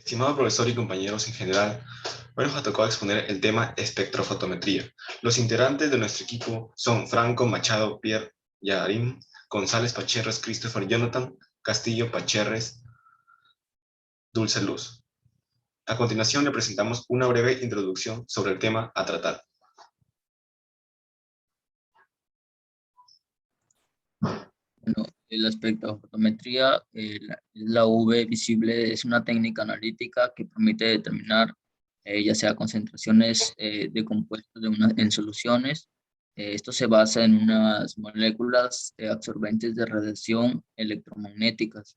Estimado profesor y compañeros en general, hoy nos ha tocado exponer el tema espectrofotometría. Los integrantes de nuestro equipo son Franco Machado Pierre Yarim, González Pacherres Christopher Jonathan, Castillo Pacherres Dulce Luz. A continuación le presentamos una breve introducción sobre el tema a tratar. Bueno, la espectrofotometría, la UV visible, es una técnica analítica que permite determinar ya sea concentraciones de compuestos en soluciones. Esto se basa en unas moléculas absorbentes de radiación electromagnéticas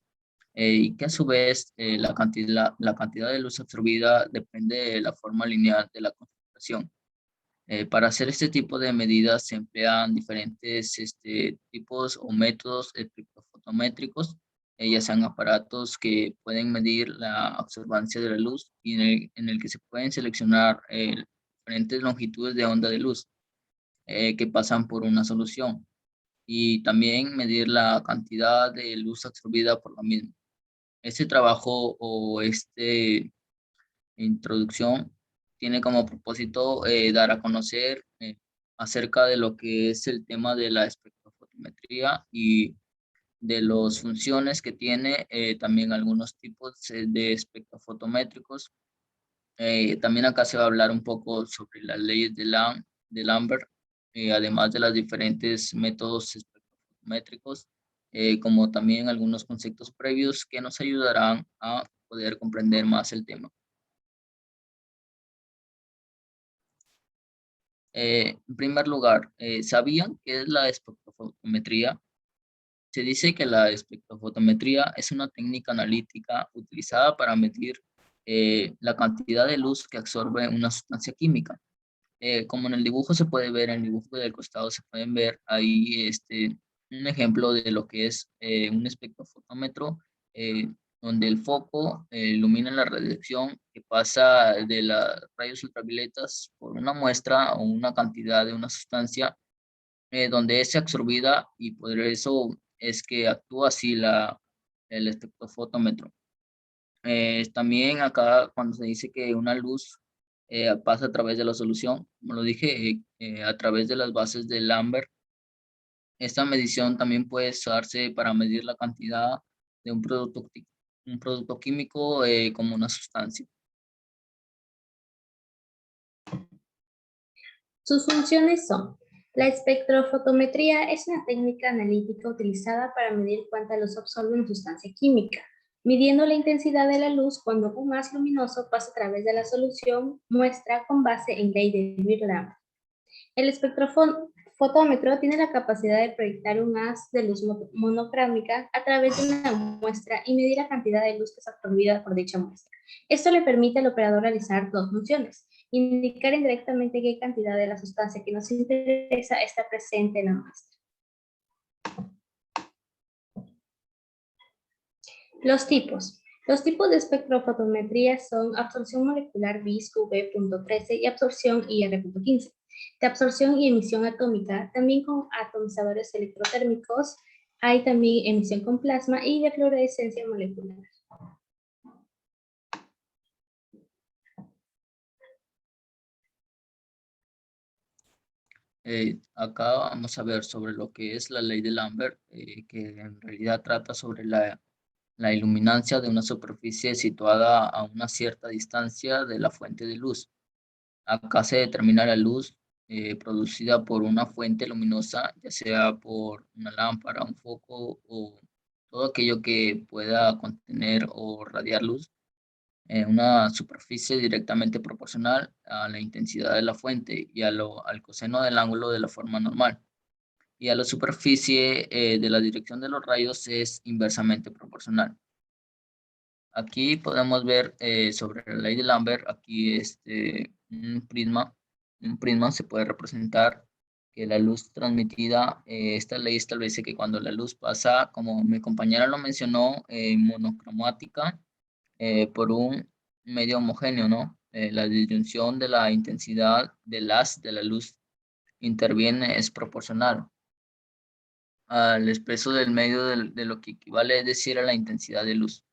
y que a su vez la cantidad de luz absorbida depende de la forma lineal de la concentración. Para hacer este tipo de medidas se emplean diferentes tipos o métodos espectrofotométricos, ya sean aparatos que pueden medir la absorbancia de la luz y en el que se pueden seleccionar diferentes longitudes de onda de luz que pasan por una solución y también medir la cantidad de luz absorbida por la misma. Este trabajo o introducción tiene como propósito dar a conocer acerca de lo que es el tema de la espectrofotometría y de las funciones que tiene, también algunos tipos de espectrofotométricos. También acá se va a hablar un poco sobre las leyes de Lambert, además de los diferentes métodos espectrofotométricos, como también algunos conceptos previos que nos ayudarán a poder comprender más el tema. En primer lugar, ¿sabían qué es la espectrofotometría? Se dice que la espectrofotometría es una técnica analítica utilizada para medir la cantidad de luz que absorbe una sustancia química. Como en el dibujo se puede ver, en el dibujo del costado se pueden ver ahí un ejemplo de lo que es un espectrofotómetro, eh, donde el foco ilumina la radiación que pasa de las rayos ultravioletas por una muestra o una cantidad de una sustancia donde es absorbida, y por eso es que actúa así el espectrofotómetro. También acá cuando se dice que una luz pasa a través de la solución, como lo dije, a través de las bases de Lambert. Esta medición también puede usarse para medir la cantidad de un producto químico como una sustancia. Sus funciones son: la espectrofotometría es una técnica analítica utilizada para medir cuánta luz absorbe una sustancia química, midiendo la intensidad de la luz cuando un haz luminoso pasa a través de la solución muestra con base en ley de Bird-Lambert. El espectrofotómetro tiene la capacidad de proyectar un haz de luz monocrámica a través de una muestra y medir la cantidad de luz que es absorbida por dicha muestra. Esto le permite al operador realizar dos funciones: indicar indirectamente qué cantidad de la sustancia que nos interesa está presente en la muestra. Los tipos. Los tipos de espectrofotometría son absorción molecular BIS V.13 y absorción IR.15. De absorción y emisión atómica, también con atomizadores electrotérmicos. Hay también emisión con plasma y de fluorescencia molecular. Acá vamos a ver sobre lo que es la ley de Lambert, que en realidad trata sobre la iluminancia de una superficie situada a una cierta distancia de la fuente de luz. Acá se determina la luz producida por una fuente luminosa, ya sea por una lámpara, un foco o todo aquello que pueda contener o radiar luz en una superficie directamente proporcional a la intensidad de la fuente y al coseno del ángulo de la forma normal. Y a la superficie de la dirección de los rayos es inversamente proporcional. Aquí podemos ver sobre la ley de Lambert, aquí un prisma. Un prisma se puede representar que la luz transmitida, esta ley establece que cuando la luz pasa, como mi compañera lo mencionó, monocromática, por un medio homogéneo, ¿no? La disyunción de la intensidad del haz de la luz interviene es proporcional al espeso del medio de lo que equivale, es decir, a la intensidad de luz.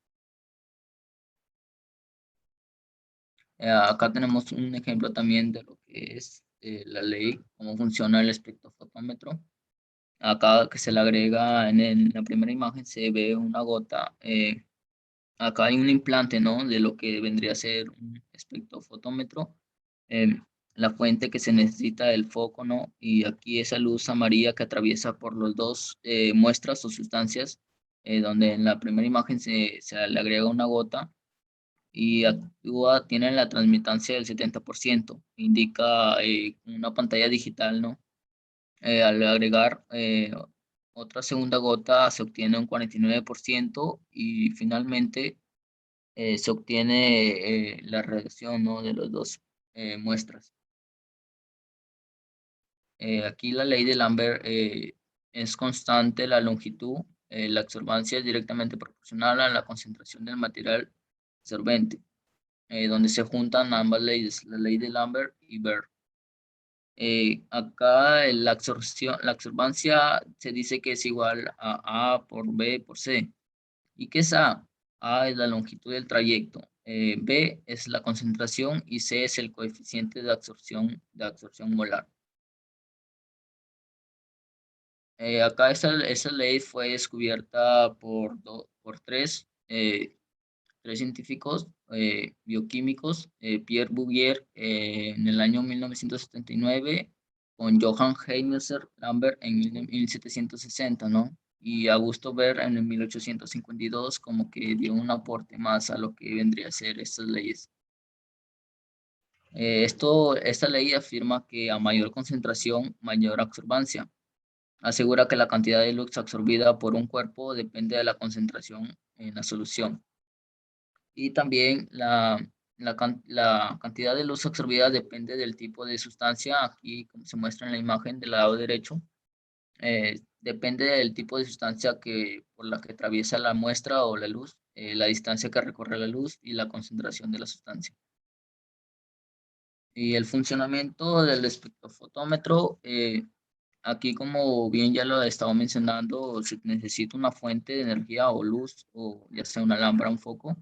Acá tenemos un ejemplo también de lo que es la ley, cómo funciona el espectrofotómetro. Acá que se le agrega en la primera imagen se ve una gota. Acá hay un implante, ¿no? De lo que vendría a ser un espectrofotómetro. em, la fuente que se necesita del foco, ¿no? Y aquí esa luz amarilla que atraviesa por los dos muestras o sustancias, donde en la primera imagen se le agrega una gota y actúa, tiene la transmitancia del 70%. Indica una pantalla digital, ¿no? Al agregar otra segunda gota se obtiene un 49% y finalmente se obtiene la reacción, ¿no? De las dos muestras. Aquí la ley de Lambert es constante la longitud, la absorbancia es directamente proporcional a la concentración del material absorbente, donde se juntan ambas leyes, la ley de Lambert y Baer. Acá la absorbancia se dice que es igual a A por B por C. ¿Y qué es A? A es la longitud del trayecto, B es la concentración y C es el coeficiente de absorción molar. Acá esa ley fue descubierta por tres científicos bioquímicos, Pierre Bouvier en el año 1979, con Johann Heinrich Lambert en 1760, ¿no? Y Augusto Baer en el 1852 como que dio un aporte más a lo que vendría a ser estas leyes. Esta ley afirma que a mayor concentración, mayor absorbancia. Asegura que la cantidad de luz absorbida por un cuerpo depende de la concentración en la solución. Y también la cantidad de luz absorbida depende del tipo de sustancia. Aquí, como se muestra en la imagen del lado derecho, depende del tipo de sustancia por la que atraviesa la muestra o la luz, la distancia que recorre la luz y la concentración de la sustancia. Y el funcionamiento del espectrofotómetro, aquí como bien ya lo he estado mencionando, se necesita una fuente de energía o luz, o ya sea una lámpara, un foco,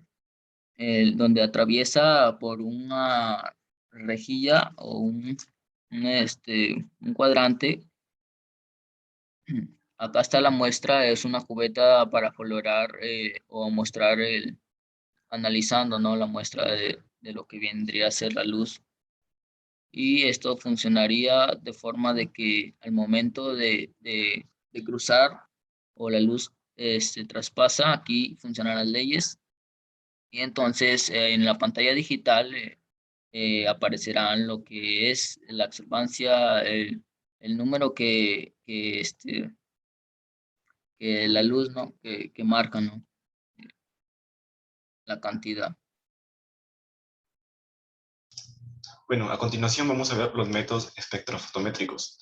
donde atraviesa por una rejilla o un cuadrante. Acá está la muestra, es una cubeta para colorar o mostrar analizando, ¿no? La muestra de lo que vendría a ser la luz. Y esto funcionaría de forma de que al momento de cruzar o la luz se traspasa, aquí funcionan las leyes. Y entonces en la pantalla digital aparecerán lo que es la absorbancia, el número que la luz, ¿no? Que marca, ¿no? La cantidad. Bueno, a continuación vamos a ver los métodos espectrofotométricos.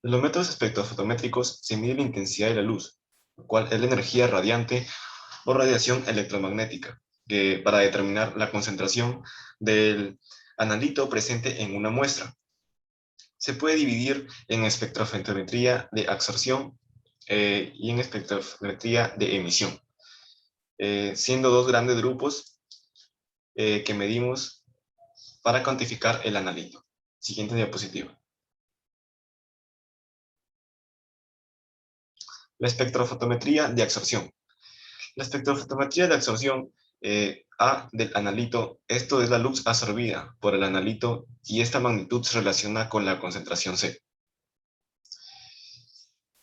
En los métodos espectrofotométricos se mide la intensidad de la luz, lo cual es la energía radiante o radiación electromagnética, para determinar la concentración del analito presente en una muestra. Se puede dividir en espectrofotometría de absorción y en espectrofotometría de emisión, siendo dos grandes grupos que medimos para cuantificar el analito. Siguiente diapositiva. La espectrofotometría de absorción. La espectrofotometría de absorción A del analito, esto es la luz absorbida por el analito y esta magnitud se relaciona con la concentración C.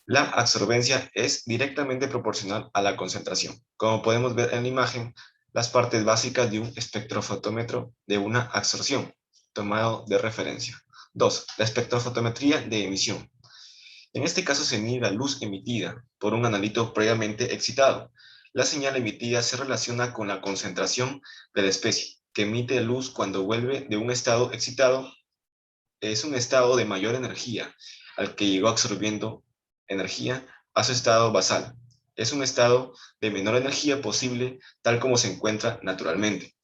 La absorbencia es directamente proporcional a la concentración. Como podemos ver en la imagen, las partes básicas de un espectrofotómetro de una absorción, tomado de referencia. 2. La espectrofotometría de emisión. En este caso se mide la luz emitida por un analito previamente excitado. La señal emitida se relaciona con la concentración de la especie, que emite luz cuando vuelve de un estado excitado. Es un estado de mayor energía al que llegó absorbiendo energía a su estado basal. Es un estado de menor energía posible, tal como se encuentra naturalmente.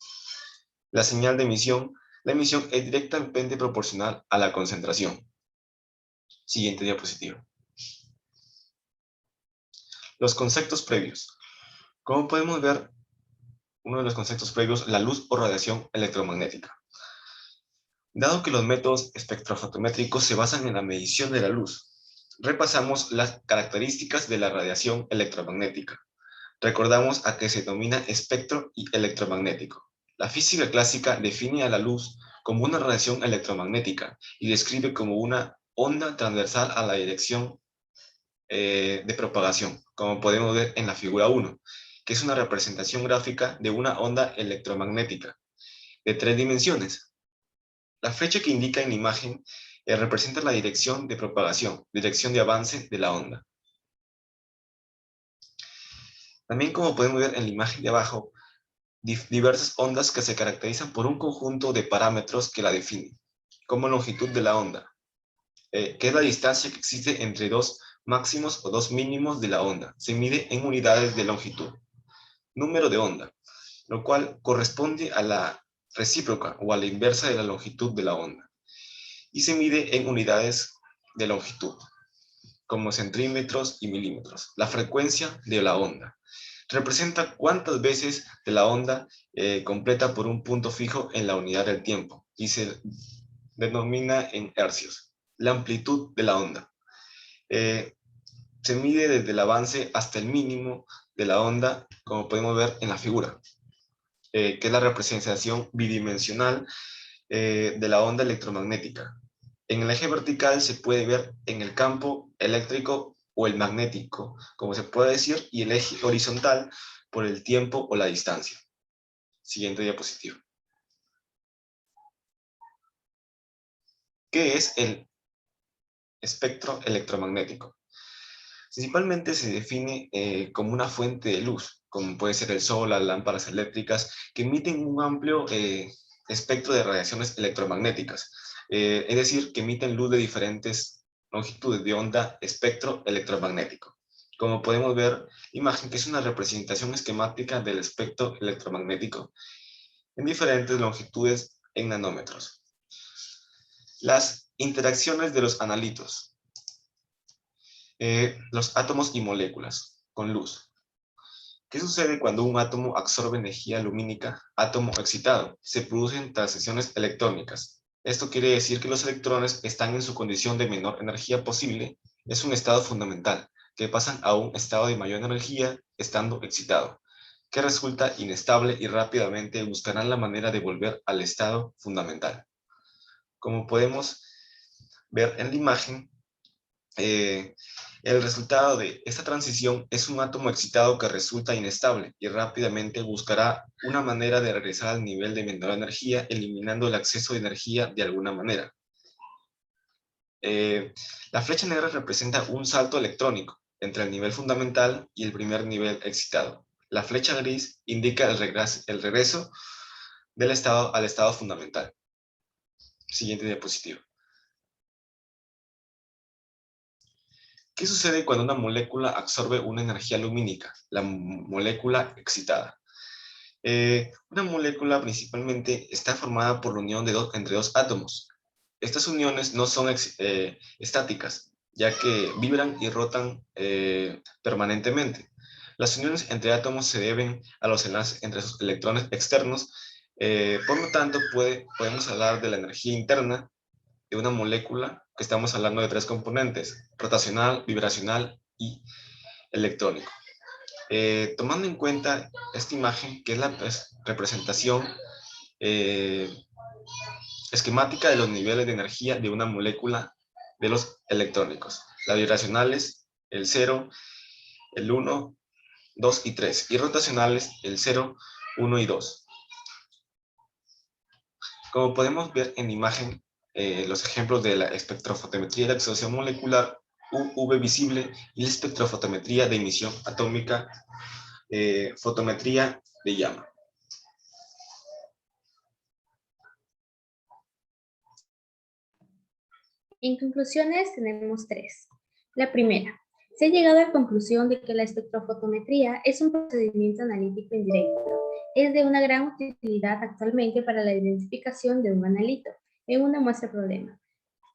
La señal de emisión, la emisión es directamente proporcional a la concentración. Siguiente diapositiva. Los conceptos previos. Como podemos ver, uno de los conceptos previos, la luz o radiación electromagnética. Dado que los métodos espectrofotométricos se basan en la medición de la luz, repasamos las características de la radiación electromagnética. Recordamos a qué se denomina espectro y electromagnético. La física clásica define a la luz como una radiación electromagnética y describe como una onda transversal a la dirección de propagación, como podemos ver en la figura 1, que es una representación gráfica de una onda electromagnética de 3 dimensiones. La flecha que indica en la imagen representa la dirección de propagación, dirección de avance de la onda. También, como podemos ver en la imagen de abajo, diversas ondas que se caracterizan por un conjunto de parámetros que la definen, como longitud de la onda, que es la distancia que existe entre dos máximos o dos mínimos de la onda. Se mide en unidades de longitud. Número de onda, lo cual corresponde a la recíproca o a la inversa de la longitud de la onda. Y se mide en unidades de longitud, como centímetros y milímetros. La frecuencia de la onda representa cuántas veces de la onda completa por un punto fijo en la unidad del tiempo y se denomina en hercios. La amplitud de la onda se mide desde el avance hasta el mínimo de la onda, como podemos ver en la figura, que es la representación bidimensional de la onda electromagnética. En el eje vertical se puede ver en el campo eléctrico o el magnético, como se puede decir, y el eje horizontal por el tiempo o la distancia. Siguiente diapositiva. ¿Qué es el espectro electromagnético? Principalmente se define como una fuente de luz, como puede ser el sol, las lámparas eléctricas, que emiten un amplio espectro de radiaciones electromagnéticas. Es decir, que emiten luz de diferentes longitudes de onda espectro electromagnético. Como podemos ver, imagen que es una representación esquemática del espectro electromagnético en diferentes longitudes en nanómetros. Las interacciones de los analitos. Los átomos y moléculas con luz. ¿Qué sucede cuando un átomo absorbe energía lumínica? Átomo excitado. Se producen transiciones electrónicas. Esto quiere decir que los electrones están en su condición de menor energía posible. Es un estado fundamental, que pasan a un estado de mayor energía estando excitado, que resulta inestable y rápidamente buscarán la manera de volver al estado fundamental. Como podemos ver en la imagen, el resultado de esta transición es un átomo excitado que resulta inestable y rápidamente buscará una manera de regresar al nivel de menor energía, eliminando el acceso de energía de alguna manera. La flecha negra representa un salto electrónico entre el nivel fundamental y el primer nivel excitado. La flecha gris indica el regreso del estado al estado fundamental. Siguiente diapositiva. ¿Qué sucede cuando una molécula absorbe una energía lumínica? La molécula excitada. Una molécula principalmente está formada por la unión entre dos átomos. Estas uniones no son estáticas, ya que vibran y rotan permanentemente. Las uniones entre átomos se deben a los enlaces entre sus electrones externos. Por lo tanto, podemos hablar de la energía interna de una molécula, que estamos hablando de 3 componentes: rotacional, vibracional y electrónico. Tomando en cuenta esta imagen, que es la representación esquemática de los niveles de energía de una molécula de los electrónicos. Las vibracionales, el 0, el 1, 2 y 3. Y rotacionales, el 0, 1 y 2. Como podemos ver en la imagen, los ejemplos de la espectrofotometría de exposición molecular, UV visible, y la espectrofotometría de emisión atómica, fotometría de llama. En conclusiones tenemos 3. La primera, se ha llegado a la conclusión de que la espectrofotometría es un procedimiento analítico indirecto. Es de una gran utilidad actualmente para la identificación de un analito en una muestra problema.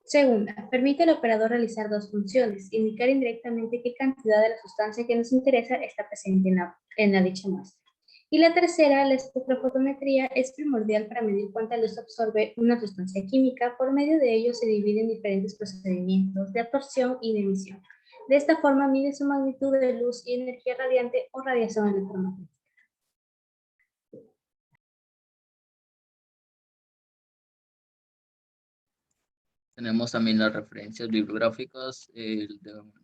Segunda, permite al operador realizar 2 funciones: indicar indirectamente qué cantidad de la sustancia que nos interesa está presente en la dicha muestra, Y la tercera, la espectrofotometría, es primordial para medir cuánta luz absorbe una sustancia química. Por medio de ello se dividen diferentes procedimientos de absorción y de emisión. De esta forma mide su magnitud de luz y energía radiante o radiación electromagnética. Tenemos también las referencias bibliográficas, de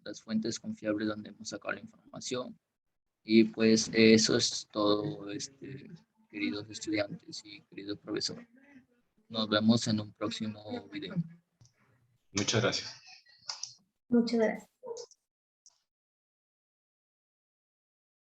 las fuentes confiables donde hemos sacado la información. Y pues eso es todo, queridos estudiantes y querido profesor. Nos vemos en un próximo video. Muchas gracias. Muchas gracias.